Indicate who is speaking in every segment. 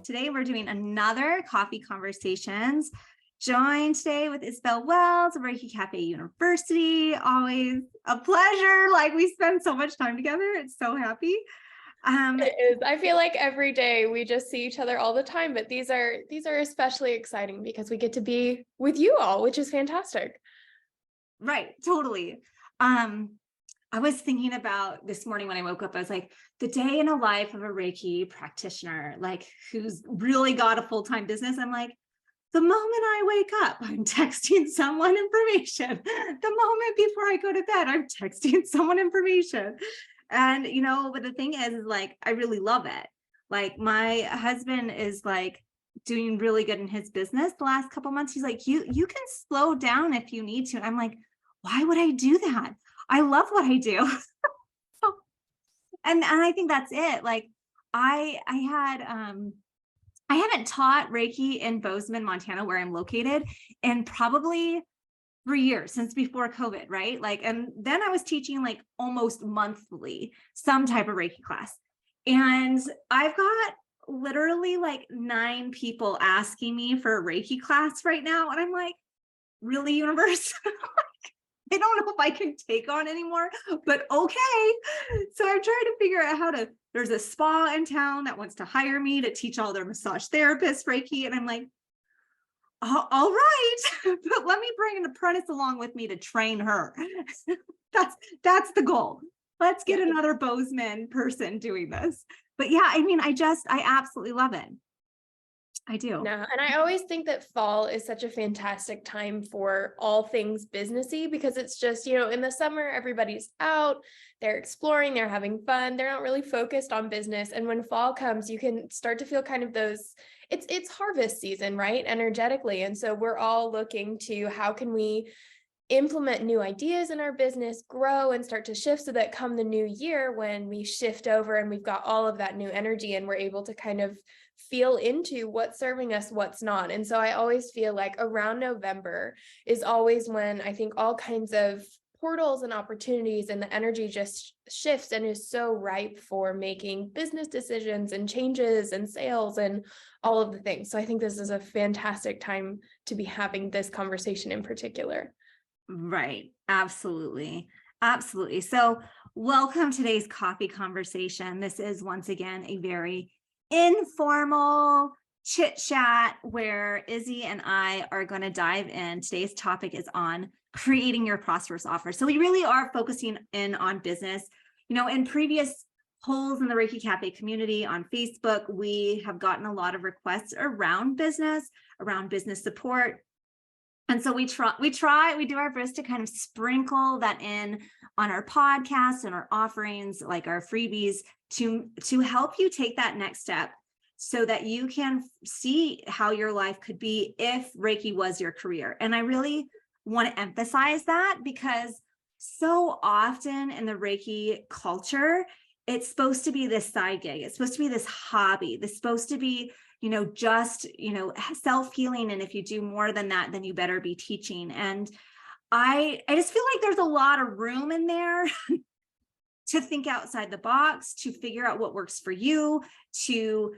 Speaker 1: Today we're doing another Coffee Conversations, joined today with Isabel Wells of ReikiCafe University. Always a pleasure. Like, we spend so much time together. It's so happy.
Speaker 2: It is. I feel like every day we just see each other all the time, but these are especially exciting because we get to be with you all, which is fantastic.
Speaker 1: Right, totally. I was thinking about this morning when I woke up, I was like, the day in a life of a Reiki practitioner, like who's really got a full-time business. I'm like, the moment I wake up, I'm texting someone information. The moment before I go to bed, I'm texting someone information. And, but the thing is like, I really love it. Like, my husband is like doing really good in his business the last couple months. He's like, you can slow down if you need to. And I'm like, why would I do that? I love what I do. and I think that's it. Like, I haven't taught Reiki in Bozeman, Montana, where I'm located, in probably 3 years, since before COVID, right? Like, and then I was teaching like almost monthly some type of Reiki class. And I've got literally like 9 people asking me for a Reiki class right now. And I'm like, really, universe? I don't know if I can take on anymore, but okay. So I'm trying to figure out there's a spa in town that wants to hire me to teach all their massage therapists Reiki. And I'm like, all right, but let me bring an apprentice along with me to train her. That's the goal. Let's get another Bozeman person doing this. But yeah, I mean, I absolutely love it. I do.
Speaker 2: No, and I always think that fall is such a fantastic time for all things businessy, because it's just, in the summer, everybody's out, they're exploring, they're having fun, they're not really focused on business. And when fall comes, you can start to feel kind of those, it's harvest season, right? Energetically. And so we're all looking to how can we implement new ideas in our business, grow and start to shift, so that come the new year, when we shift over and we've got all of that new energy and we're able to kind of feel into what's serving us, what's not. And so I always feel like around November is always when I think all kinds of portals and opportunities and the energy just shifts and is so ripe for making business decisions and changes and sales and all of the things. So I think this is a fantastic time to be having this conversation in particular.
Speaker 1: Right. Absolutely. Absolutely. So welcome to today's coffee conversation. This is once again a very informal chit chat where Izzy and I are going to dive in. Today's topic is on creating your prosperous offer. So we really are focusing in on business. In previous polls in the ReikiCafe community on Facebook, we have gotten a lot of requests around business support. And so we do our best to kind of sprinkle that in on our podcast and our offerings, like our freebies, to help you take that next step so that you can see how your life could be if Reiki was your career. And I really want to emphasize that, because so often in the Reiki culture, it's supposed to be this side gig. It's supposed to be this hobby. It's supposed to be just, self-healing. And if you do more than that, then you better be teaching. And I just feel like there's a lot of room in there to think outside the box, to figure out what works for you, to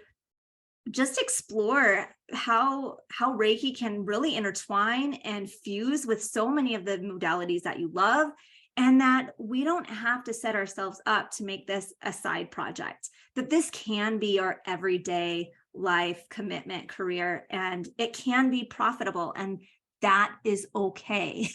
Speaker 1: just explore how Reiki can really intertwine and fuse with so many of the modalities that you love, and that we don't have to set ourselves up to make this a side project, that this can be our everyday life commitment, career, and it can be profitable, and that is okay.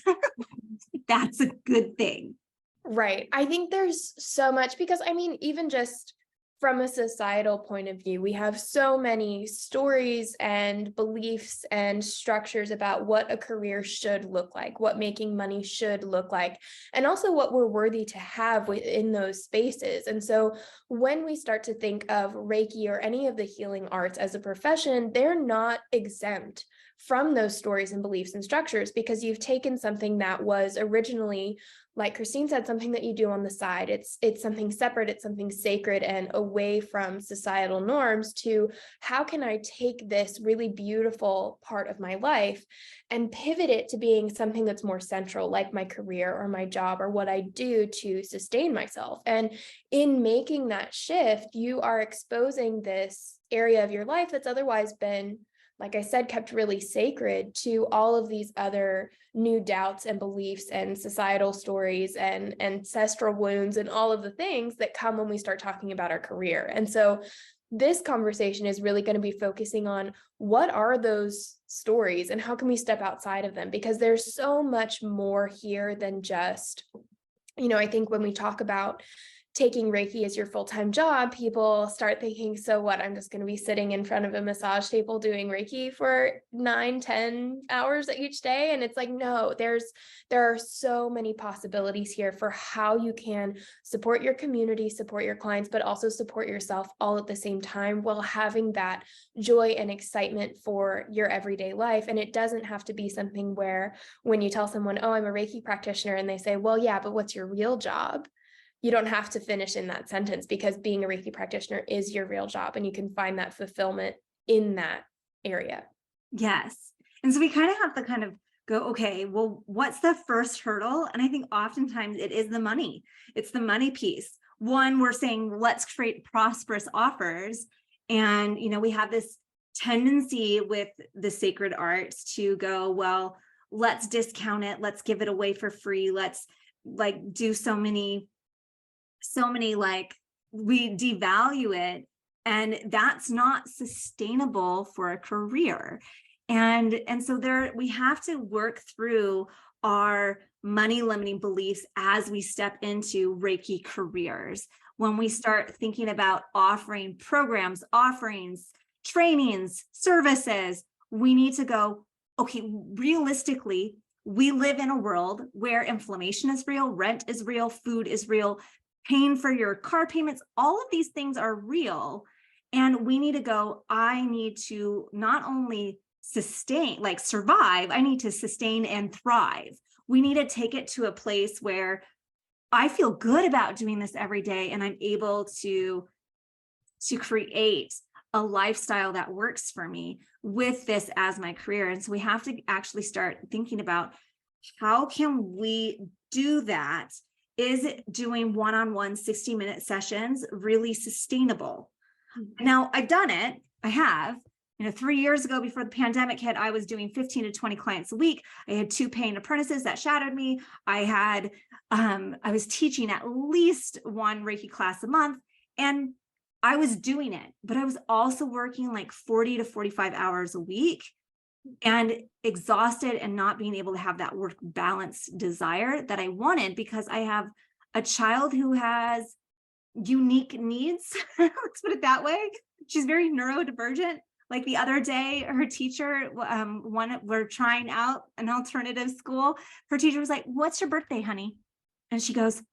Speaker 1: That's a good thing.
Speaker 2: Right. I think there's so much, because even just from a societal point of view, we have so many stories and beliefs and structures about what a career should look like, what making money should look like, and also what we're worthy to have within those spaces. And so when we start to think of Reiki or any of the healing arts as a profession, they're not exempt from those stories and beliefs and structures, because you've taken something that was originally, like Christine said, something that you do on the side. It's something separate, it's something sacred and away from societal norms, to how can I take this really beautiful part of my life and pivot it to being something that's more central, like my career or my job or what I do to sustain myself. And in making that shift, you are exposing this area of your life that's otherwise been, like I said, kept really sacred, to all of these other new doubts and beliefs and societal stories and ancestral wounds and all of the things that come when we start talking about our career. And so this conversation is really going to be focusing on what are those stories and how can we step outside of them, because there's so much more here than just, I think when we talk about taking Reiki as your full-time job, people start thinking, so what, I'm just going to be sitting in front of a massage table doing Reiki for 9-10 hours each day. And it's like, no, there are so many possibilities here for how you can support your community, support your clients, but also support yourself all at the same time, while having that joy and excitement for your everyday life. And it doesn't have to be something where when you tell someone, oh, I'm a Reiki practitioner, and they say, well, yeah, but what's your real job? You don't have to finish in that sentence, because being a Reiki practitioner is your real job, and you can find that fulfillment in that area.
Speaker 1: Yes. And so we kind of have to kind of go, okay, well, what's the first hurdle? And I think oftentimes it is the money. It's the money piece. One, we're saying, let's create prosperous offers. And, we have this tendency with the sacred arts to go, well, let's discount it. Let's give it away for free. Let's do so many, we devalue it, and that's not sustainable for a career. And so we have to work through our money limiting beliefs as we step into Reiki careers. When we start thinking about offering programs, offerings, trainings, services, we need to go, okay, realistically, we live in a world where inflammation is real, rent is real, food is real, paying for your car payments, all of these things are real. And we need to go, I need to not only survive, I need to sustain and thrive. We need to take it to a place where I feel good about doing this every day, and I'm able to create a lifestyle that works for me with this as my career. And so we have to actually start thinking about, how can we do that? Is doing one-on-one 60-minute sessions really sustainable? Now, I've done it. I have. 3 years ago, before the pandemic hit, I was doing 15 to 20 clients a week. I had 2 paying apprentices that shadowed me. I was teaching at least 1 Reiki class a month, and I was doing it, but I was also working 40 to 45 hours a week and exhausted, and not being able to have that work balance desire that I wanted, because I have a child who has unique needs. Let's put it that way. She's very neurodivergent. Like the other day, her teacher, we're trying out an alternative school. Her teacher was like, "What's your birthday, honey?" And she goes,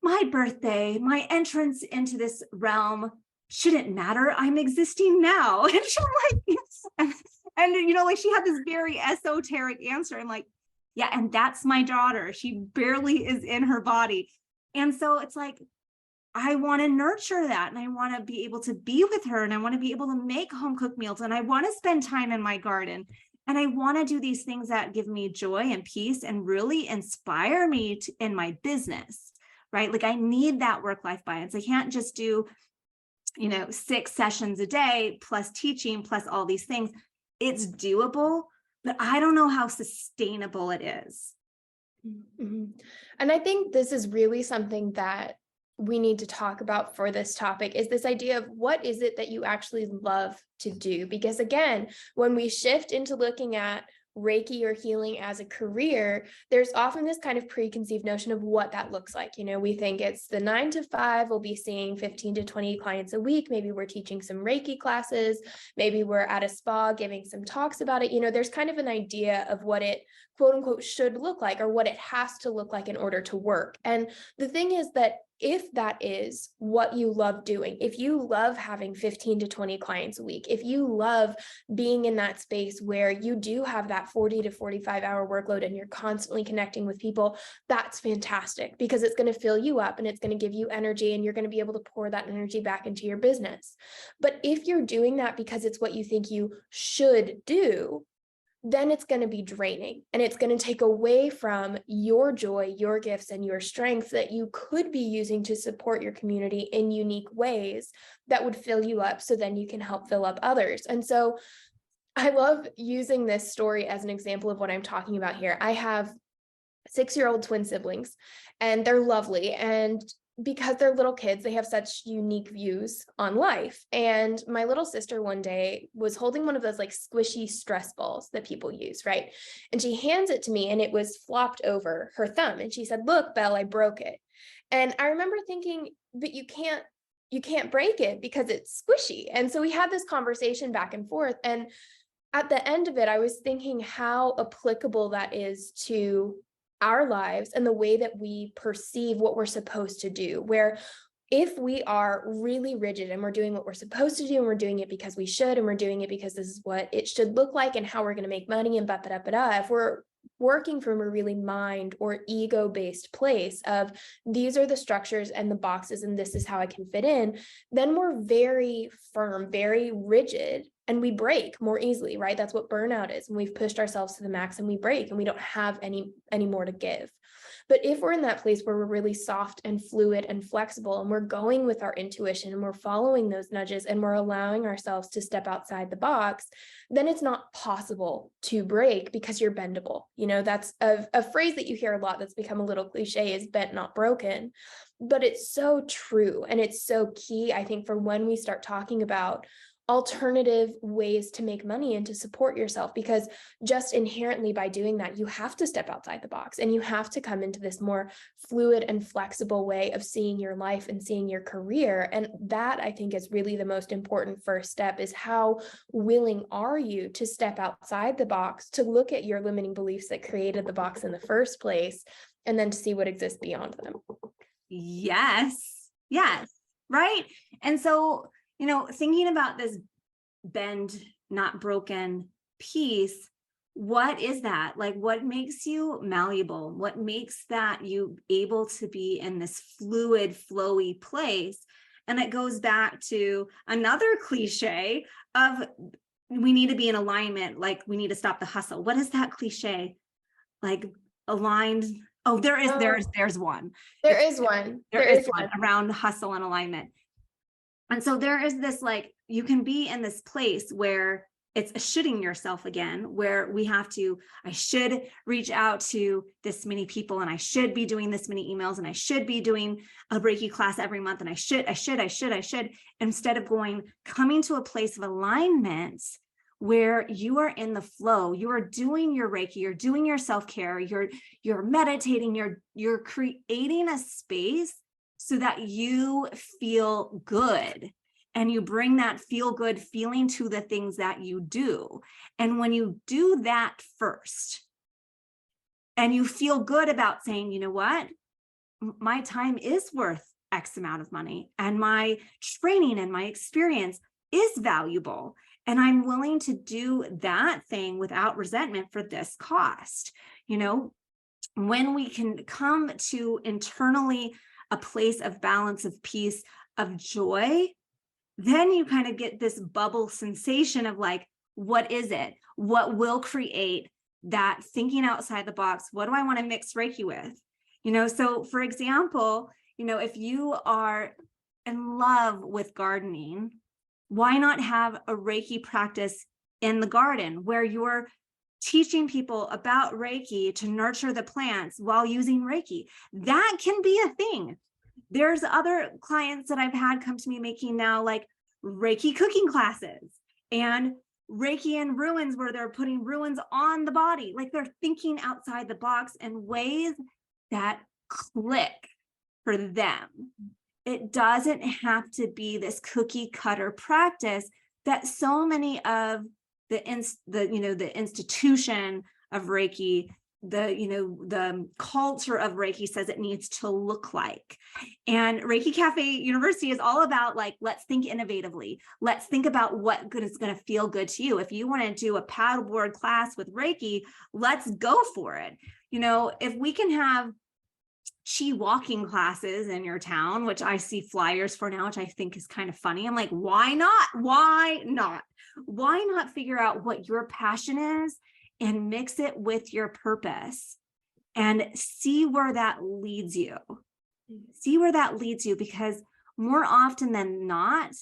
Speaker 1: "My birthday, my entrance into this realm shouldn't matter. I'm existing now." And she's like, yes. And she had this very esoteric answer. I'm like, yeah, and that's my daughter. She barely is in her body. And so it's like, I want to nurture that, and I want to be able to be with her, and I want to be able to make home cooked meals, and I want to spend time in my garden, and I want to do these things that give me joy and peace and really inspire me in my business, right? I need that work-life balance. I can't just do 6 sessions a day plus teaching plus all these things. It's doable, but I don't know how sustainable it is.
Speaker 2: Mm-hmm. And I think this is really something that we need to talk about for this topic, is this idea of what is it that you actually love to do? Because again, when we shift into looking at Reiki or healing as a career, there's often this kind of preconceived notion of what that looks like. We think it's the 9 to 5, we'll be seeing 15 to 20 clients a week. Maybe we're teaching some Reiki classes. Maybe we're at a spa giving some talks about it. There's kind of an idea of what it quote unquote should look like, or what it has to look like in order to work. And the thing is that if that is what you love doing, if you love having 15 to 20 clients a week, if you love being in that space where you do have that 40 to 45-hour workload and you're constantly connecting with people, that's fantastic, because it's going to fill you up and it's going to give you energy, and you're going to be able to pour that energy back into your business. But if you're doing that because it's what you think you should do, then it's going to be draining, and it's going to take away from your joy, your gifts, and your strengths that you could be using to support your community in unique ways that would fill you up, so then you can help fill up others. And so I love using this story as an example of what I'm talking about here. I have 6-year-old twin siblings, and they're lovely. And because they're little kids, they have such unique views on life. And my little sister one day was holding one of those like squishy stress balls that people use, right? And she hands it to me, and it was flopped over her thumb. And she said, "Look, Belle, I broke it." And I remember thinking, but you can't break it because it's squishy. And so we had this conversation back and forth. And at the end of it, I was thinking how applicable that is to our lives and the way that we perceive what we're supposed to do, where if we are really rigid and we're doing what we're supposed to do, and we're doing it because we should, and we're doing it because this is what it should look like and how we're going to make money, and if we're working from a really mind or ego-based place of these are the structures and the boxes and this is how I can fit in, then we're very firm, very rigid, and we break more easily, right? That's what burnout is. When we've pushed ourselves to the max and we break and we don't have any more to give. But if we're in that place where we're really soft and fluid and flexible, and we're going with our intuition and we're following those nudges and we're allowing ourselves to step outside the box, then it's not possible to break because you're bendable. You know, that's a phrase that you hear a lot that's become a little cliche, is bent, not broken. But it's so true. And it's so key, I think, for when we start talking about alternative ways to make money and to support yourself, because just inherently by doing that, you have to step outside the box and you have to come into this more fluid and flexible way of seeing your life and seeing your career. And that, I think, is really the most important first step, is how willing are you to step outside the box, to look at your limiting beliefs that created the box in the first place, and then to see what exists beyond them.
Speaker 1: Yes, right. And so, thinking about this bend, not broken piece, what is that? Like, what makes you malleable? What makes that you able to be in this fluid, flowy place? And it goes back to another cliche of we need to be in alignment, like we need to stop the hustle. What is that cliche? Like aligned. Oh, there's one.
Speaker 2: There is one
Speaker 1: around hustle and alignment. And so there is this, like, you can be in this place where it's shooting yourself again, where I should reach out to this many people, and I should be doing this many emails, and I should be doing a Reiki class every month. And I should, instead of coming to a place of alignment where you are in the flow, you are doing your Reiki, you're doing your self-care, you're meditating, you're creating a space so that you feel good, and you bring that feel good feeling to the things that you do. And when you do that first, and you feel good about saying, you know what, my time is worth X amount of money, and my training and my experience is valuable, and I'm willing to do that thing without resentment for this cost. When we can come to internally a place of balance, of peace, of joy, then you kind of get this bubble sensation of like, what is it? What will create that thinking outside the box? What do I want to mix Reiki with? So for example, if you are in love with gardening, why not have a Reiki practice in the garden where you're teaching people about Reiki to nurture the plants while using Reiki? That can be a thing. There's other clients that I've had come to me making now like Reiki cooking classes and Reiki and ruins, where they're putting ruins on the body. Like, they're thinking outside the box in ways that click for them. It doesn't have to be this cookie cutter practice that so many of the institution of Reiki the culture of Reiki says it needs to look like. And Reiki Cafe University is all about like, let's think innovatively. Let's think about what is going to feel good to you. If you want to do a paddleboard class with Reiki, let's go for it. If we can have chi walking classes in your town, which I see flyers for now, which I think is kind of funny. I'm like, why not? Why not? Why not figure out what your passion is and mix it with your purpose and see where that leads you? See where that leads you, because more often than not,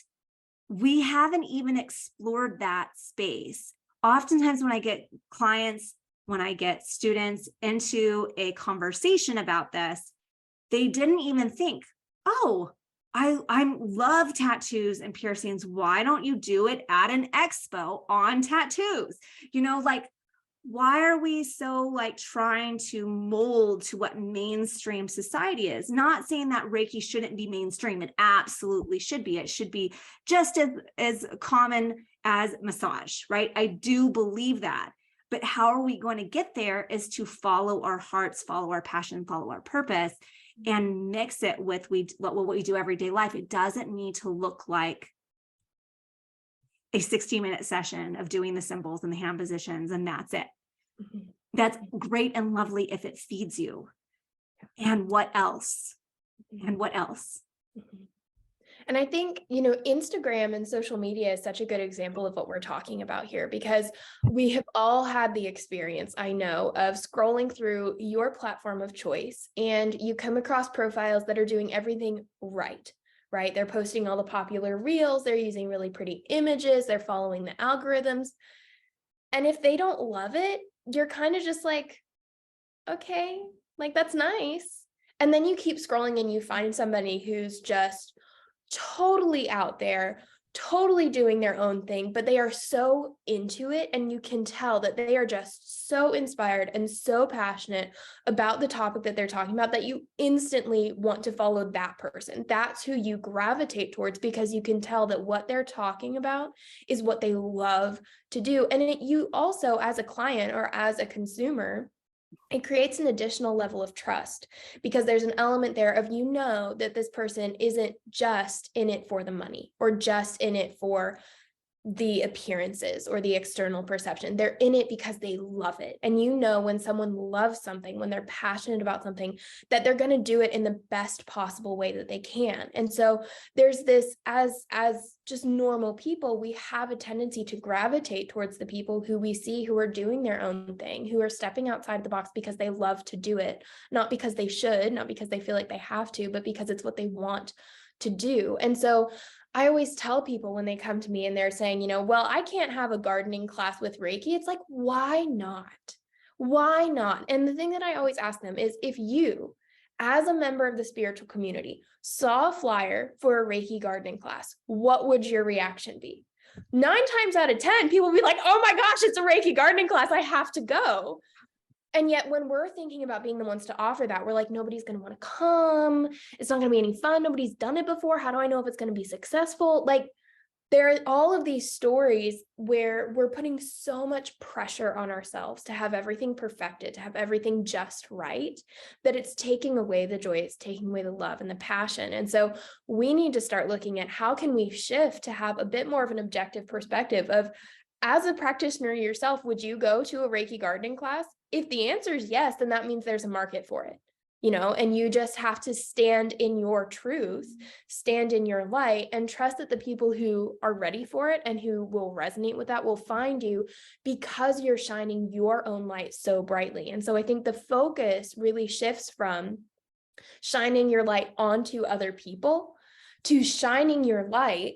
Speaker 1: we haven't even explored that space. Oftentimes when I get clients, when I get students into a conversation about this, they didn't even think, oh, I love tattoos and piercings. Why don't you do it at an expo on tattoos? Like, why are we so like trying to mold to what mainstream society is? Not saying that Reiki shouldn't be mainstream. It absolutely should be. It should be just as common as massage, right? I do believe that. But how are we going to get there is to follow our hearts, follow our passion, follow our purpose, and mix it with what we do everyday life. It doesn't need to look like a 60-minute session of doing the symbols and the hand positions, and that's it. Mm-hmm. That's great and lovely if it feeds you. And what else? And what else?
Speaker 2: Mm-hmm. And I think, Instagram and social media is such a good example of what we're talking about here, because we have all had the experience, I know, of scrolling through your platform of choice, and you come across profiles that are doing everything right? They're posting all the popular reels, they're using really pretty images, they're following the algorithms. And if they don't love it, you're kind of just like, okay, like that's nice. And then you keep scrolling and you find somebody who's just totally out there, totally doing their own thing, but they are so into it. And you can tell that they are just so inspired and so passionate about the topic that they're talking about that you instantly want to follow that person. That's who you gravitate towards, because you can tell that what they're talking about is what they love to do. And you also, as a client or as a consumer, it creates an additional level of trust, because there's an element there of, that this person isn't just in it for the money or just in it for the appearances or the external perception. They're in it because they love it. And when someone loves something, when they're passionate about something, that they're going to do it in the best possible way that they can. And so there's this, as just normal people, we have a tendency to gravitate towards the people who we see who are doing their own thing, who are stepping outside the box because they love to do it, not because they should, not because they feel like they have to, but because it's what they want to do. And so I always tell people when they come to me and they're saying, well, I can't have a gardening class with Reiki. It's like, why not? Why not? And the thing that I always ask them is, if you, as a member of the spiritual community, saw a flyer for a Reiki gardening class, what would your reaction be? 9 times out of 10, people will be like, oh my gosh, it's a Reiki gardening class, I have to go. And yet when we're thinking about being the ones to offer that, we're like, nobody's going to want to come. It's not going to be any fun. Nobody's done it before. How do I know if it's going to be successful? Like, there are all of these stories where we're putting so much pressure on ourselves to have everything perfected, to have everything just right, that it's taking away the joy, it's taking away the love and the passion. And so we need to start looking at how can we shift to have a bit more of an objective perspective of, as a practitioner yourself, would you go to a Reiki gardening class? If the answer is yes, then that means there's a market for it, and you just have to stand in your truth, stand in your light, and trust that the people who are ready for it and who will resonate with that will find you, because you're shining your own light so brightly. And so I think the focus really shifts from shining your light onto other people to shining your light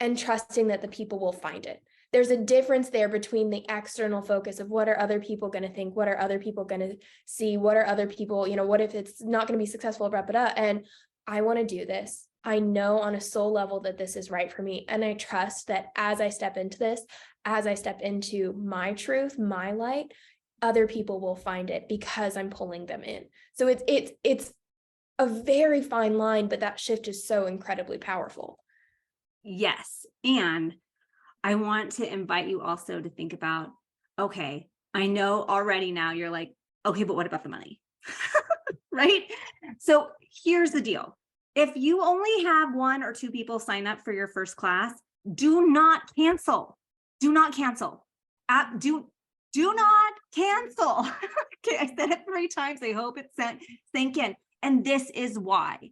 Speaker 2: and trusting that the people will find it. There's a difference there between the external focus of what are other people going to think, what are other people going to see, what are other people, what if it's not going to be successful, and I want to do this. I know on a soul level that this is right for me. And I trust that as I step into this, as I step into my truth, my light, other people will find it because I'm pulling them in. So it's a very fine line, but that shift is so incredibly powerful.
Speaker 1: Yes. And I want to invite you also to think about, okay, I know already now you're like, Okay, but what about the money? Right? So here's the deal. If you only have 1 or 2 people sign up for your first class, do not cancel. Do not cancel. Do not cancel. Okay, I said it 3 times. I hope it sank in. And this is why.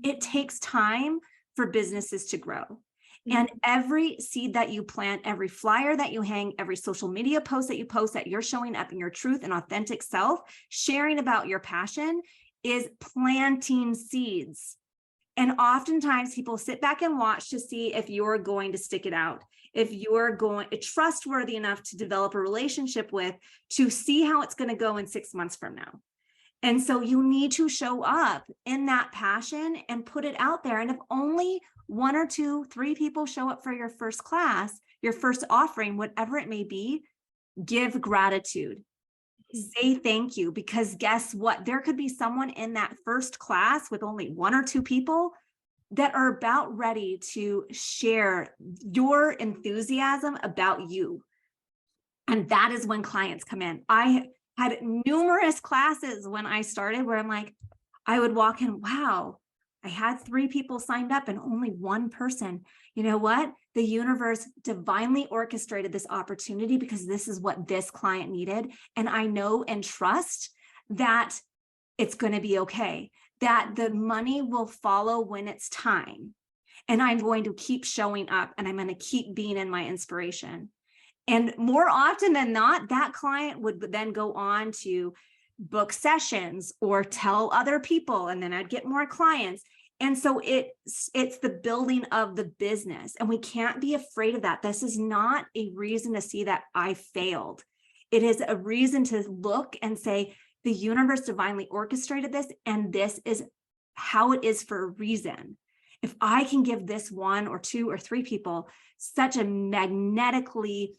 Speaker 1: It takes time for businesses to grow. And every seed that you plant, every flyer that you hang, every social media post that you post, that you're showing up in your truth and authentic self, sharing about your passion, is planting seeds. And oftentimes people sit back and watch to see if you're going to stick it out, if you're trustworthy enough to develop a relationship with, to see how it's going to go in 6 months from now. And so you need to show up in that passion and put it out there. And if only 1 or 2, 3 people show up for your first class, your first offering, whatever it may be, give gratitude. Say thank you, because guess what? There could be someone in that first class with only 1 or 2 people that are about ready to share your enthusiasm about you. And that is when clients come in. I had numerous classes when I started where I'm like, I would walk in, wow, I had 3 people signed up and only 1 person. You know what? The universe divinely orchestrated this opportunity because this is what this client needed. And I know and trust that it's going to be okay, that the money will follow when it's time. And I'm going to keep showing up and I'm going to keep being in my inspiration. And more often than not, that client would then go on to book sessions or tell other people, and then I'd get more clients. And so it's the building of the business, and we can't be afraid of that. This is not a reason to see that I failed. It is a reason to look and say, the universe divinely orchestrated this, and this is how it is for a reason. If I can give this 1 or 2 or 3 people such a magnetically,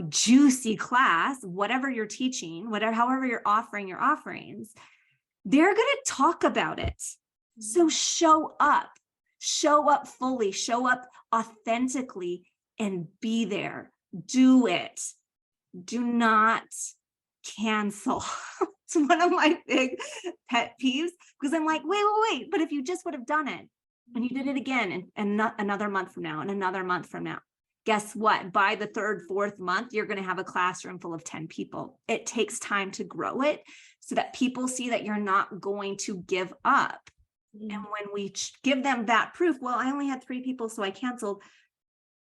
Speaker 1: juicy class, whatever you're teaching, however you're offering your offerings, they're going to talk about it. So show up fully, show up authentically, and be there. Do it. Do not cancel. It's one of my big pet peeves, because I'm like, wait, but if you just would have done it and you did it again and not another month from now and another month from now, guess what? By the 3rd, 4th month, you're going to have a classroom full of 10 people. It takes time to grow it so that people see that you're not going to give up. And when we give them that proof, well, I only had 3 people, so I canceled.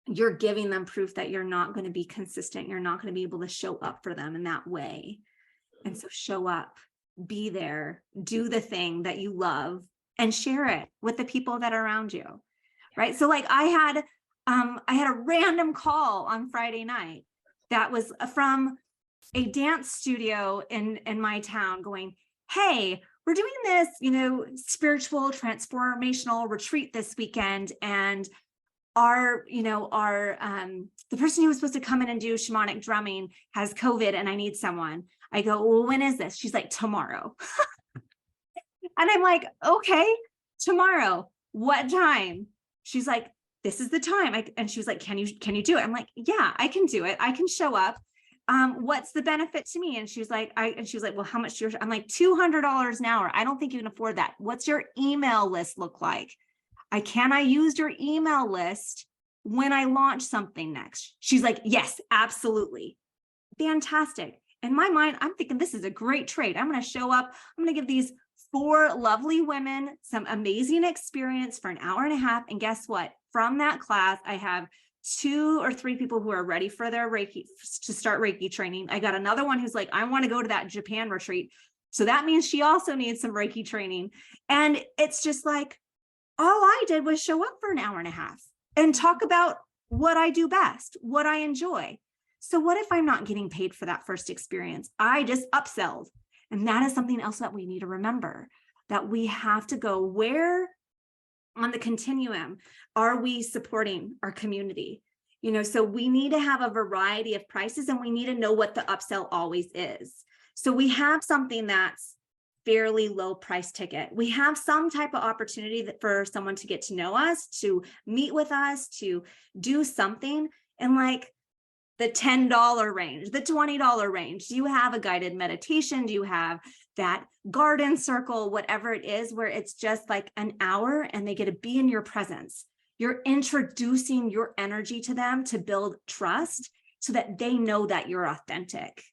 Speaker 1: You're giving them proof that you're not going to be consistent. You're not going to be able to show up for them in that way. And so show up, be there, do the thing that you love, and share it with the people that are around you. Right. So like I had a random call on Friday night that was from a dance studio in my town going, hey, we're doing this, spiritual transformational retreat this weekend. And the person who was supposed to come in and do shamanic drumming has COVID and I need someone. I go, well, when is this? She's like, tomorrow. And I'm like, okay, tomorrow. What time? She's like, this is the time. And she was like, can you do it? I'm like, yeah, I can do it. I can show up. What's the benefit to me? And she was like, well, how much I'm like, $200 an hour. I don't think you can afford that. What's your email list look like? I use your email list when I launch something next. She's like, yes, absolutely. Fantastic. In my mind, I'm thinking this is a great trade. I'm going to show up. I'm going to give these 4 lovely women some amazing experience for an hour and a half. And guess what? From that class, I have 2 or 3 people who are ready for their Reiki to start Reiki training. I got another one who's like, I want to go to that Japan retreat. So that means she also needs some Reiki training. And it's just like, all I did was show up for an hour and a half and talk about what I do best, what I enjoy. So what if I'm not getting paid for that first experience? I just upselled. And that is something else that we need to remember, that we have to go, where on the continuum are we supporting our community? So we need to have a variety of prices, and we need to know what the upsell always is. So we have something that's fairly low price ticket. We have some type of opportunity for someone to get to know us, to meet with us, to do something. And like, the $10 range, the $20 range? Do you have a guided meditation? Do you have that garden circle, whatever it is, where it's just like an hour and they get to be in your presence? You're introducing your energy to them to build trust so that they know that you're authentic.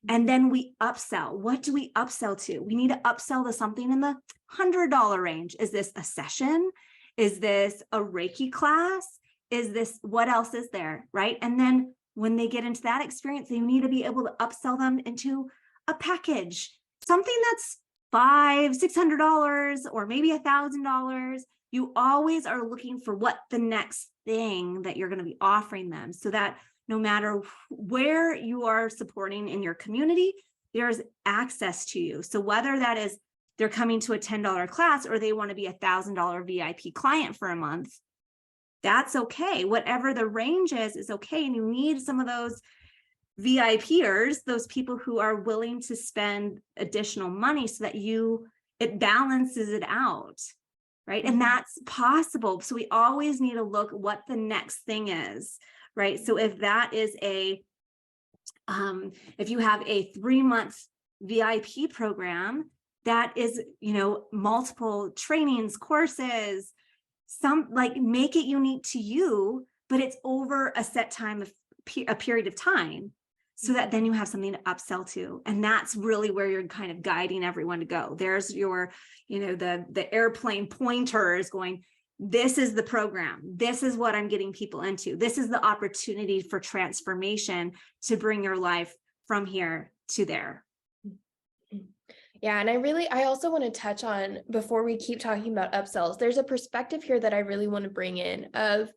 Speaker 1: And then we upsell. What do we upsell to? We need to upsell to something in the $100 range. Is this a session? Is this a Reiki class? Is this, what else is there, right? And then when they get into that experience, you need to be able to upsell them into a package, something that's $500-$600 or maybe $1,000. You always are looking for what the next thing that you're going to be offering them, so that no matter where you are supporting in your community, there's access to you. So whether that is they're coming to a $10 class or they want to be a $1,000 VIP client for a month, that's okay. Whatever the range is okay. And you need some of those VIPers, those people who are willing to spend additional money so that it balances it out, right? And that's possible. So we always need to look what the next thing is, right? So if that is if you have a 3-month VIP program, that is, multiple trainings, courses, make it unique to you, but it's over a set time of a period of time, so that then you have something to upsell to. And that's really where you're kind of guiding everyone to go. There's your, the airplane pointer is going, this is the program. This is what I'm getting people into. This is the opportunity for transformation to bring your life from here to there.
Speaker 2: Yeah. And I also want to touch on, before we keep talking about upsells, there's a perspective here that I really want to bring in of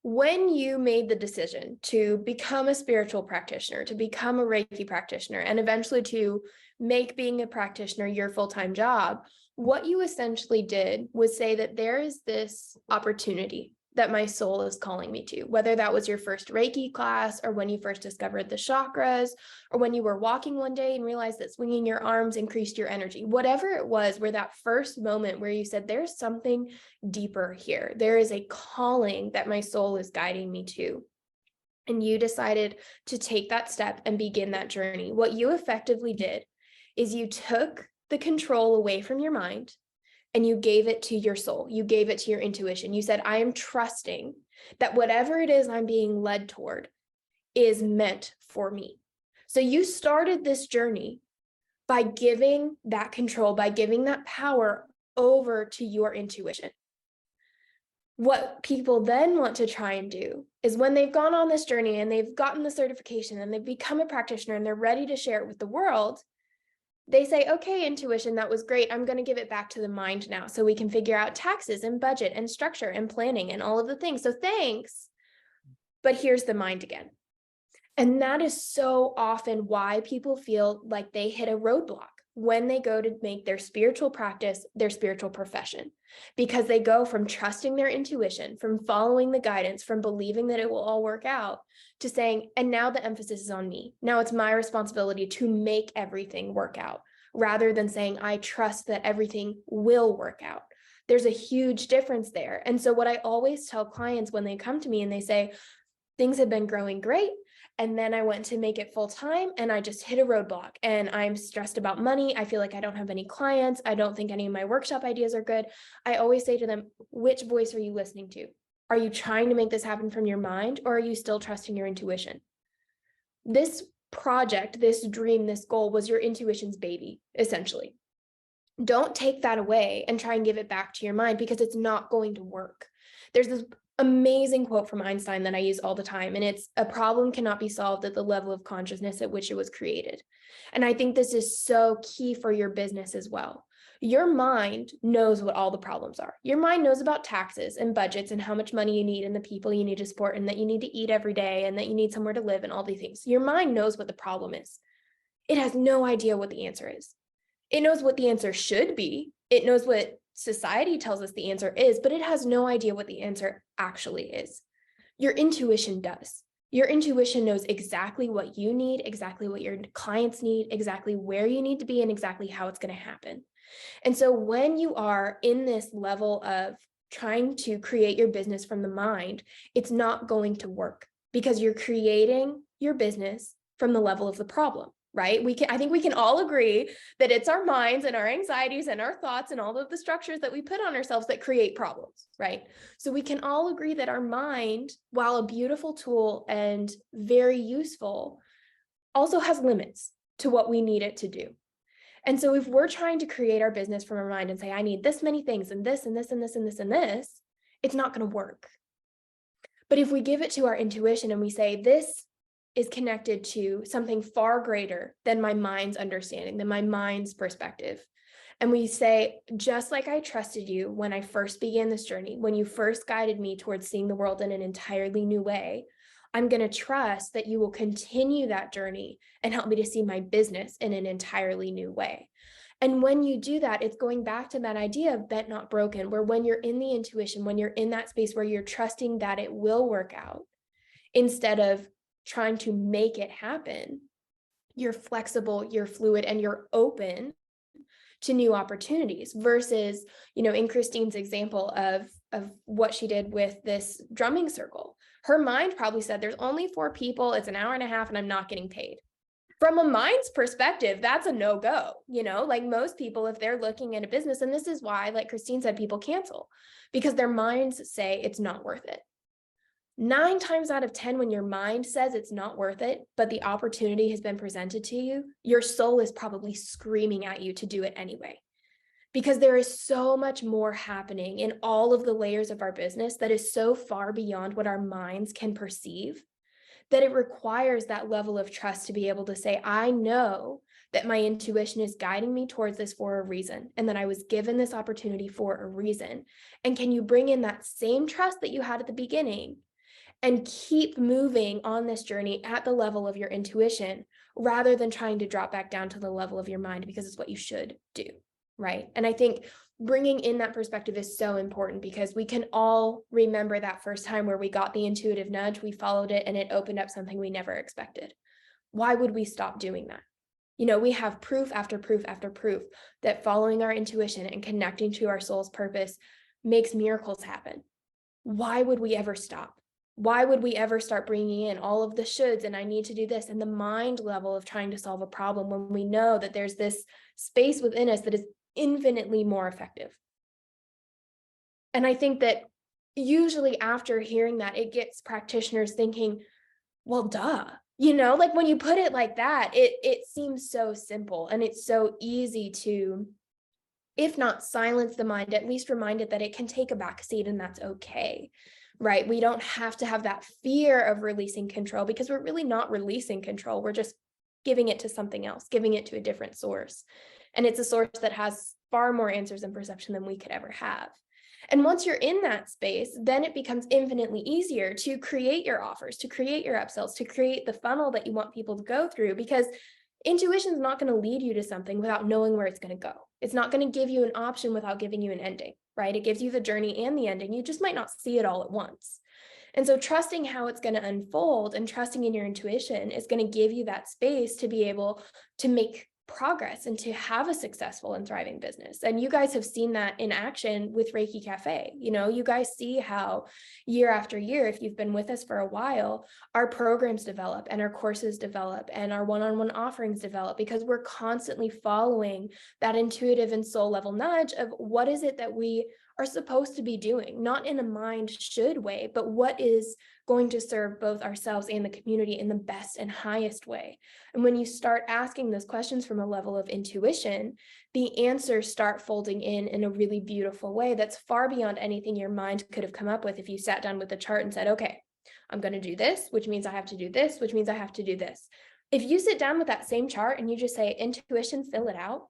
Speaker 2: when you made the decision to become a spiritual practitioner, to become a Reiki practitioner, and eventually to make being a practitioner your full-time job, what you essentially did was say that there is this opportunity that my soul is calling me to, whether that was your first Reiki class, or when you first discovered the chakras, or when you were walking one day and realized that swinging your arms increased your energy, whatever it was, where that first moment where you said, there's something deeper here. There is a calling that my soul is guiding me to. And you decided to take that step and begin that journey. What you effectively did is you took the control away from your mind and you gave it to your soul. You gave it to your intuition. You said, I am trusting that whatever it is I'm being led toward is meant for me. So you started this journey by giving that control, by giving that power over to your intuition. What people then want to try and do is, when they've gone on this journey and they've gotten the certification and they've become a practitioner and they're ready to share it with the world, they say, okay, intuition, that was great. I'm going to give it back to the mind now so we can figure out taxes and budget and structure and planning and all of the things. So thanks, but here's the mind again. And that is so often why people feel like they hit a roadblock when they go to make their spiritual practice their spiritual profession, because they go from trusting their intuition, from following the guidance, from believing that it will all work out, to saying, and now the emphasis is on me. Now it's my responsibility to make everything work out, rather than saying, I trust that everything will work out. There's a huge difference there. And so what I always tell clients when they come to me and they say, things have been growing great, and then I went to make it full time and I just hit a roadblock and I'm stressed about money. I feel like I don't have any clients. I don't think any of my workshop ideas are good. I always say to them, which voice are you listening to? Are you trying to make this happen from your mind, or are you still trusting your intuition? This project, this dream, this goal was your intuition's baby, essentially. Don't take that away and try and give it back to your mind, because it's not going to work. There's this amazing quote from Einstein that I use all the time, and it's, a problem cannot be solved at the level of consciousness at which it was created. And I think this is so key for your business as well. Your mind knows what all the problems are. Your mind knows about taxes and budgets and how much money you need and the people you need to support and that you need to eat every day and that you need somewhere to live and all these things. Your mind knows what the problem is. It has no idea what the answer is. It knows what the answer should be. It knows what society tells us the answer is, but it has no idea what the answer actually is. Your intuition does. Your intuition knows exactly what you need, exactly what your clients need, exactly where you need to be, and exactly how it's going to happen. And so when you are in this level of trying to create your business from the mind, it's not going to work, because you're creating your business from the level of the problem, right? I think we can all agree that it's our minds and our anxieties and our thoughts and all of the structures that we put on ourselves that create problems, right? So we can all agree that our mind, while a beautiful tool and very useful, also has limits to what we need it to do. And so if we're trying to create our business from our mind and say, I need this many things and this and this and this and this and this, it's not going to work. But if we give it to our intuition and we say, this is connected to something far greater than my mind's understanding, than my mind's perspective. And we say, just like I trusted you when I first began this journey, when you first guided me towards seeing the world in an entirely new way, I'm going to trust that you will continue that journey and help me to see my business in an entirely new way. And when you do that, it's going back to that idea of bent, not broken, where when you're in the intuition, when you're in that space where you're trusting that it will work out, instead of trying to make it happen, you're flexible, you're fluid, and you're open to new opportunities versus, in Christine's example of what she did with this drumming circle. Her mind probably said, there's only 4 people, it's an hour and a half, and I'm not getting paid. From a mind's perspective, that's a no-go, like most people, if they're looking at a business, and this is why, like Christine said, people cancel because their minds say it's not worth it. 9 times out of 10, when your mind says it's not worth it, but the opportunity has been presented to you, your soul is probably screaming at you to do it anyway. Because there is so much more happening in all of the layers of our business that is so far beyond what our minds can perceive, that it requires that level of trust to be able to say, I know that my intuition is guiding me towards this for a reason, and that I was given this opportunity for a reason. And can you bring in that same trust that you had at the beginning and keep moving on this journey at the level of your intuition, rather than trying to drop back down to the level of your mind because it's what you should do, right? And I think bringing in that perspective is so important, because we can all remember that first time where we got the intuitive nudge, we followed it, and it opened up something we never expected. Why would we stop doing that? We have proof after proof after proof that following our intuition and connecting to our soul's purpose makes miracles happen. Why would we ever stop? Why would we ever start bringing in all of the shoulds and I need to do this and the mind level of trying to solve a problem when we know that there's this space within us that is infinitely more effective? And I think that usually after hearing that, it gets practitioners thinking, well, duh. Like when you put it like that, it seems so simple, and it's so easy to, if not silence the mind, at least remind it that it can take a back seat and that's okay, right? We don't have to have that fear of releasing control, because we're really not releasing control. We're just giving it to something else, giving it to a different source. And it's a source that has far more answers and perception than we could ever have. And once you're in that space, then it becomes infinitely easier to create your offers, to create your upsells, to create the funnel that you want people to go through, because intuition is not going to lead you to something without knowing where it's going to go. It's not going to give you an option without giving you an ending, right? It gives you the journey and the ending. You just might not see it all at once. And so trusting how it's going to unfold and trusting in your intuition is going to give you that space to be able to make progress and to have a successful and thriving business. And you guys have seen that in action with Reiki Cafe. You guys see how year after year, if you've been with us for a while, our programs develop and our courses develop and our one-on-one offerings develop, because we're constantly following that intuitive and soul level nudge of what is it that we are supposed to be doing, not in a mind should way, but what is going to serve both ourselves and the community in the best and highest way. And when you start asking those questions from a level of intuition, the answers start folding in a really beautiful way that's far beyond anything your mind could have come up with if you sat down with a chart and said, okay, I'm going to do this, which means I have to do this, which means I have to do this. If you sit down with that same chart and you just say, intuition, fill it out,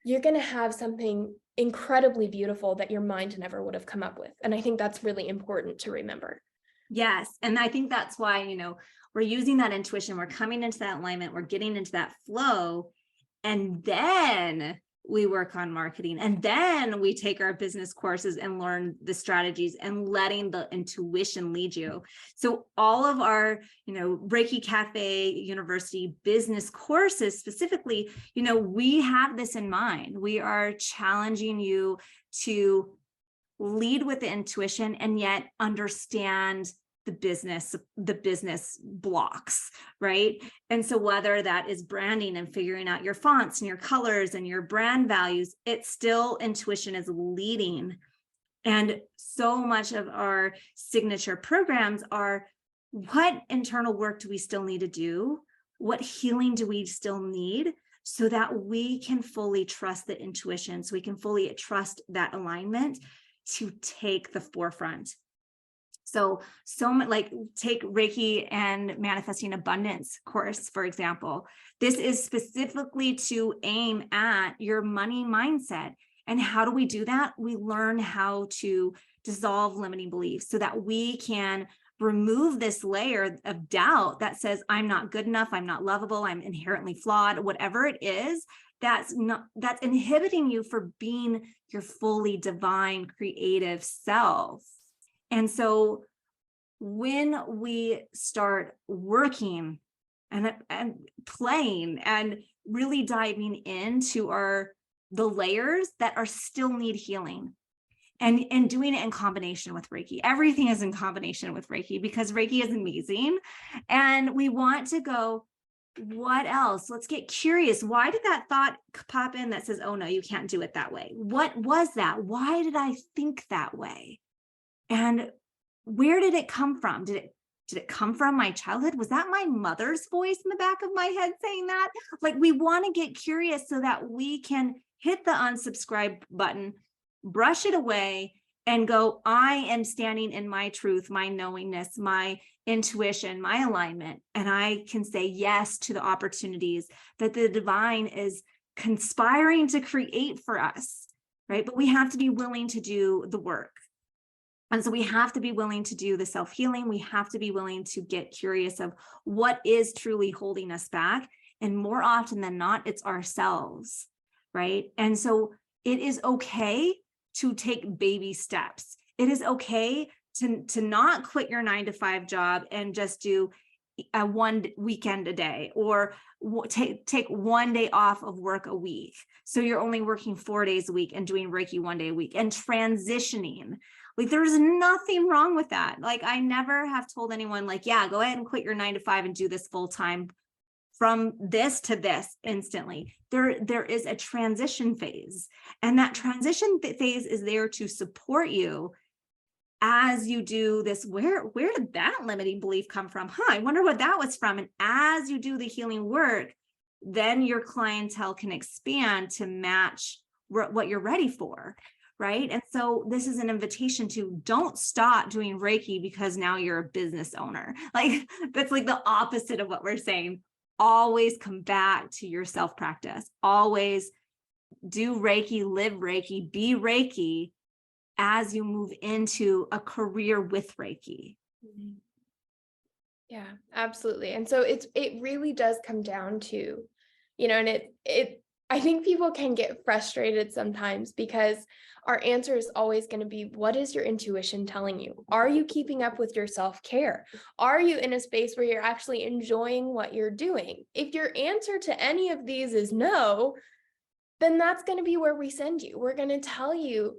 Speaker 2: you're going to have something incredibly beautiful that your mind never would have come up with. And I think that's really important to remember.
Speaker 1: Yes. And I think that's why, we're using that intuition, we're coming into that alignment, we're getting into that flow, and then we work on marketing, and then we take our business courses and learn the strategies and letting the intuition lead you. So all of our, Reiki Cafe University business courses specifically, we have this in mind. We are challenging you to lead with the intuition and yet understand the business blocks, right? And so whether that is branding and figuring out your fonts and your colors and your brand values, it's still intuition is leading. And so much of our signature programs are, what internal work do we still need to do? What healing do we still need so that we can fully trust the intuition, so we can fully trust that alignment to take the forefront. So much, like take Reiki and Manifesting Abundance course, for example. This is specifically to aim at your money mindset. And how do we do that? We learn how to dissolve limiting beliefs so that we can remove this layer of doubt that says, I'm not good enough, I'm not lovable, I'm inherently flawed, whatever it is, that's inhibiting you for being your fully divine, creative self. And so when we start working and playing and really diving into the layers that are still need healing, and doing it in combination with Reiki. Everything is in combination with Reiki because Reiki is amazing. And we want to go, what else? Let's get curious. Why did that thought pop in that says, oh no, you can't do it that way? What was that? Why did I think that way? And where did it come from? Did it come from my childhood? Was that my mother's voice in the back of my head saying that? Like, we want to get curious so that we can hit the unsubscribe button, brush it away, and go, I am standing in my truth, my knowingness, my intuition, my alignment. And I can say yes to the opportunities that the divine is conspiring to create for us, right? But we have to be willing to do the work. And so we have to be willing to do the self-healing. We have to be willing to get curious of what is truly holding us back. And more often than not, it's ourselves, right? And so it is okay to take baby steps. It is okay to not quit your 9-to-5 job and just do a one weekend a day, or take one day off of work a week. So you're only working 4 days a week and doing Reiki 1 day a week and transitioning. Like, there's nothing wrong with that. Like, I never have told anyone, like, yeah, go ahead and quit your 9-to-5 and do this full time from this to this instantly. There is a transition phase, and that transition phase is there to support you as you do this. Where did that limiting belief come from? I wonder what that was from. And as you do the healing work, then your clientele can expand to match what you're ready for. Right. And so this is an invitation to don't stop doing Reiki because now you're a business owner. Like, that's like the opposite of what we're saying. Always come back to your self-practice. Always do Reiki, live Reiki, be Reiki as you move into a career with Reiki.
Speaker 2: Yeah, absolutely. And so it really does come down to, and I think people can get frustrated sometimes because our answer is always going to be, what is your intuition telling you? Are you keeping up with your self-care? Are you in a space where you're actually enjoying what you're doing? If your answer to any of these is no, then that's going to be where we send you. We're going to tell you,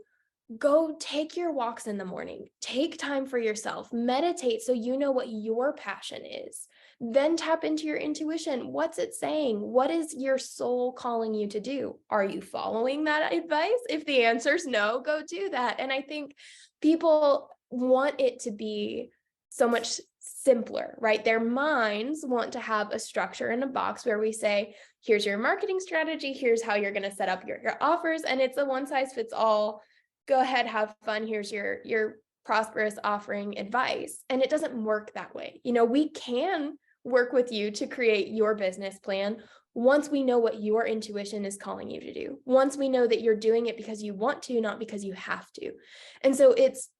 Speaker 2: go take your walks in the morning, take time for yourself, meditate so you know what your passion is. Then tap into your intuition. What's it saying? What is your soul calling you to do? Are you following that advice? If the answer is no, go do that. And I think people want it to be so much simpler, right? Their minds want to have a structure in a box where we say, here's your marketing strategy, here's how you're going to set up your offers, and it's a one size fits all. Go ahead, have fun. Here's your Prosperous offering advice. And it doesn't work that way. We can work with you to create your business plan once we know what your intuition is calling you to do. Once we know that you're doing it because you want to, not because you have to. And so it's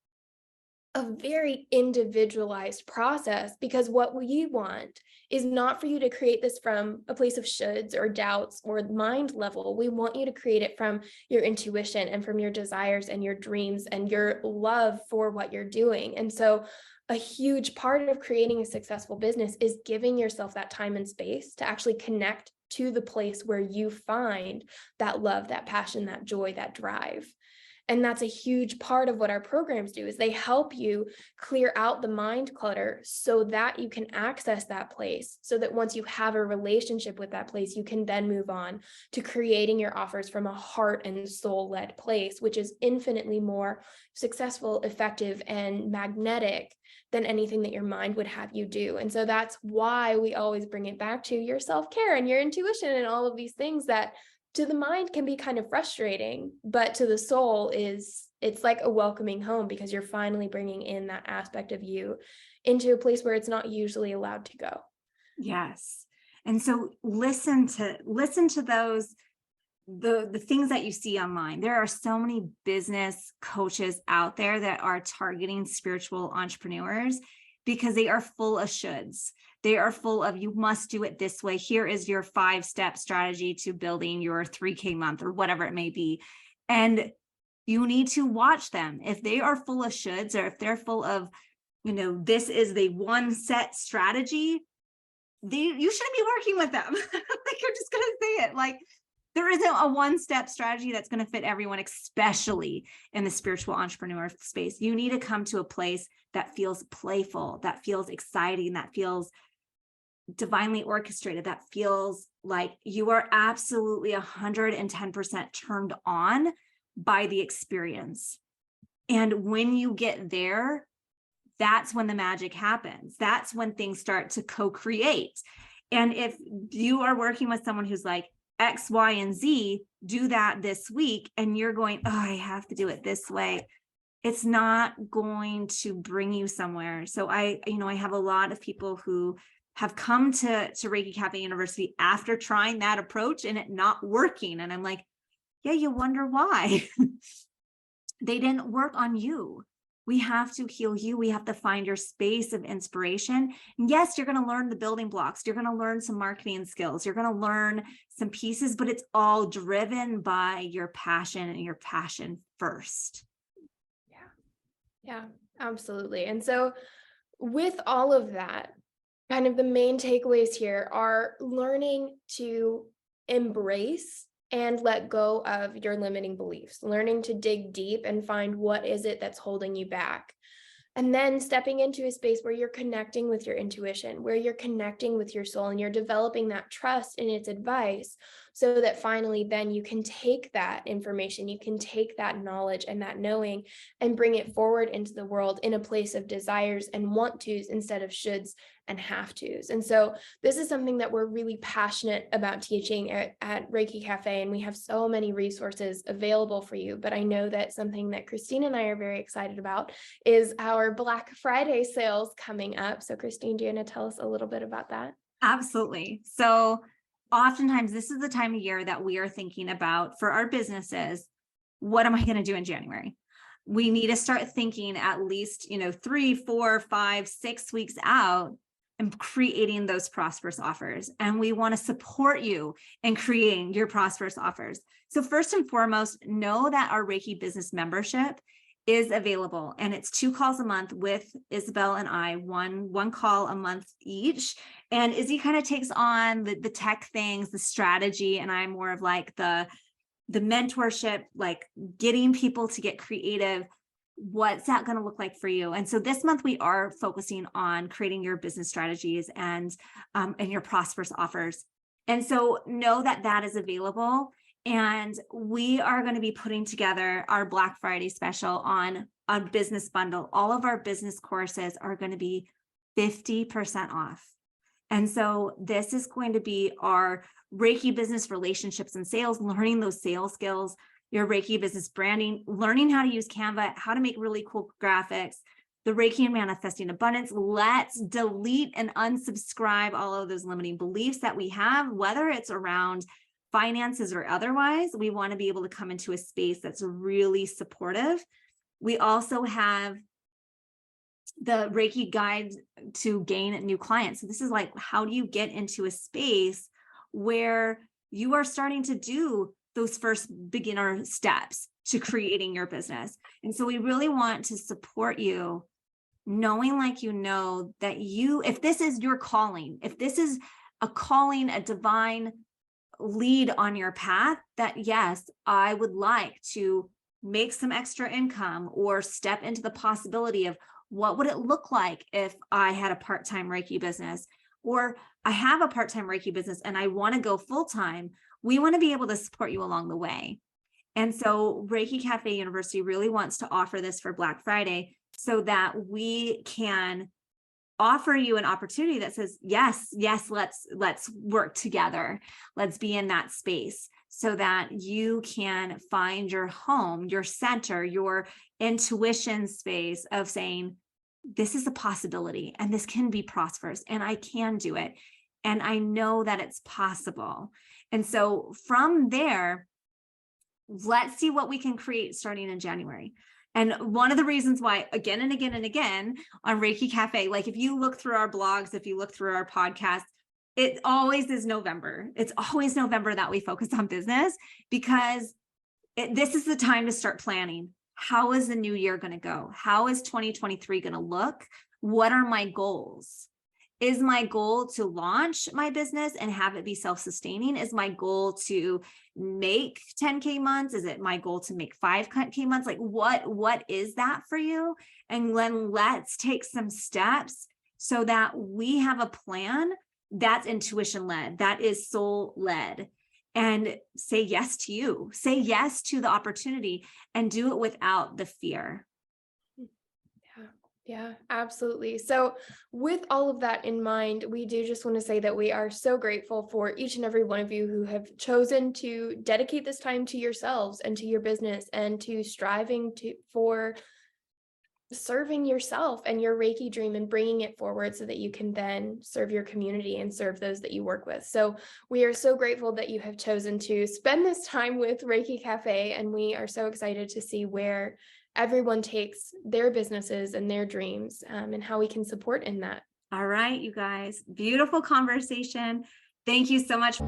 Speaker 2: a very individualized process, because what we want is not for you to create this from a place of shoulds or doubts or mind level. We want you to create it from your intuition and from your desires and your dreams and your love for what you're doing. And so a huge part of creating a successful business is giving yourself that time and space to actually connect to the place where you find that love, that passion, that joy, that drive. And that's a huge part of what our programs do, is they help you clear out the mind clutter so that you can access that place, so that once you have a relationship with that place, you can then move on to creating your offers from a heart and soul-led place, which is infinitely more successful, effective, and magnetic than anything that your mind would have you do. And so that's why we always bring it back to your self-care and your intuition and all of these things that to the mind can be kind of frustrating, but to the soul it's like a welcoming home, because you're finally bringing in that aspect of you into a place where it's not usually allowed to go.
Speaker 1: Yes. And so listen to those, the things that you see online. There are so many business coaches out there that are targeting spiritual entrepreneurs because they are full of shoulds. They are full of, you must do it this way. Here is your 5-step strategy to building your 3K month or whatever it may be. And you need to watch them. If they are full of shoulds, or if they're full of, this is the one set strategy, you shouldn't be working with them. Like, I'm just going to say it. Like, there isn't a one-step strategy that's going to fit everyone, especially in the spiritual entrepreneur space. You need to come to a place that feels playful, that feels exciting, that feels divinely orchestrated, that feels like you are absolutely 110% turned on by the experience. And when you get there, that's when the magic happens. That's when things start to co-create. And if you are working with someone who's like, X, Y, and Z, do that this week, and you're going, oh, I have to do it this way, it's not going to bring you somewhere. So I have a lot of people who have come to Reiki Cafe University after trying that approach and it not working. And I'm like, yeah, you wonder why. They didn't work on you. We have to heal you. We have to find your space of inspiration. And yes, you're going to learn the building blocks. You're going to learn some marketing skills. You're going to learn some pieces, but it's all driven by your passion and your passion first.
Speaker 2: Yeah, absolutely. And so with all of that, kind of the main takeaways here are learning to embrace and let go of your limiting beliefs, learning to dig deep and find what is it that's holding you back. And then stepping into a space where you're connecting with your intuition, where you're connecting with your soul, and you're developing that trust in its advice, so that finally then you can take that information, you can take that knowledge and that knowing and bring it forward into the world in a place of desires and want tos instead of shoulds and have tos. And so this is something that we're really passionate about teaching at Reiki Cafe, and we have so many resources available for you. But I know that something that Christine and I are very excited about is our Black Friday sales coming up. So Christine, do you want to tell us a little bit about that?
Speaker 1: Absolutely. So oftentimes this is the time of year that we are thinking about for our businesses, what am I going to do in January? We need to start thinking at least, 3, 4, 5, 6 weeks out and creating those prosperous offers. And we want to support you in creating your prosperous offers. So first and foremost, know that our Reiki business membership is available, and it's 2 calls a month with Isabel and I, one call a month each. And Izzy kind of takes on the tech things, the strategy, and I'm more of like the mentorship, like getting people to get creative. What's that going to look like for you? And so this month we are focusing on creating your business strategies and your prosperous offers. And so know that that is available. And we are going to be putting together our Black Friday special on a business bundle. All of our business courses are going to be 50% off. And so this is going to be our Reiki business relationships and sales, learning those sales skills, your Reiki business branding, learning how to use Canva, how to make really cool graphics, the Reiki and manifesting abundance. Let's delete and unsubscribe all of those limiting beliefs that we have, whether it's around finances or otherwise. We want to be able to come into a space that's really supportive. We also have the Reiki guide to gain new clients. So this is like, how do you get into a space where you are starting to do those first beginner steps to creating your business? And so we really want to support you, knowing like, that if this is your calling, if this is a calling, a divine lead on your path, that yes, I would like to make some extra income or step into the possibility of what would it look like if I had a part-time Reiki business, or I have a part-time Reiki business and I want to go full-time, we want to be able to support you along the way. And so Reiki Cafe University really wants to offer this for Black Friday so that we can offer you an opportunity that says, yes, let's work together. Let's be in that space so that you can find your home, your center, your intuition space of saying, this is a possibility and this can be prosperous and I can do it. And I know that it's possible. And so from there, let's see what we can create starting in January. And one of the reasons why, again and again and again on Reiki Cafe, like if you look through our blogs, if you look through our podcast, it always is November. It's always November that we focus on business, because this is the time to start planning. How is the new year going to go? How is 2023 going to look? What are my goals? Is my goal to launch my business and have it be self-sustaining? Is my goal to make 10K months? Is it my goal to make 5K months? Like what is that for you? And then let's take some steps so that we have a plan that's intuition led, that is soul led, and say yes to you, say yes to the opportunity and do it without the fear.
Speaker 2: Yeah, absolutely. So with all of that in mind, we do just want to say that we are so grateful for each and every one of you who have chosen to dedicate this time to yourselves and to your business and to striving for serving yourself and your Reiki dream and bringing it forward so that you can then serve your community and serve those that you work with. So we are so grateful that you have chosen to spend this time with Reiki Cafe, and we are so excited to see where everyone takes their businesses and their dreams, and how we can support in that.
Speaker 1: All right, you guys, beautiful conversation. Thank you so much.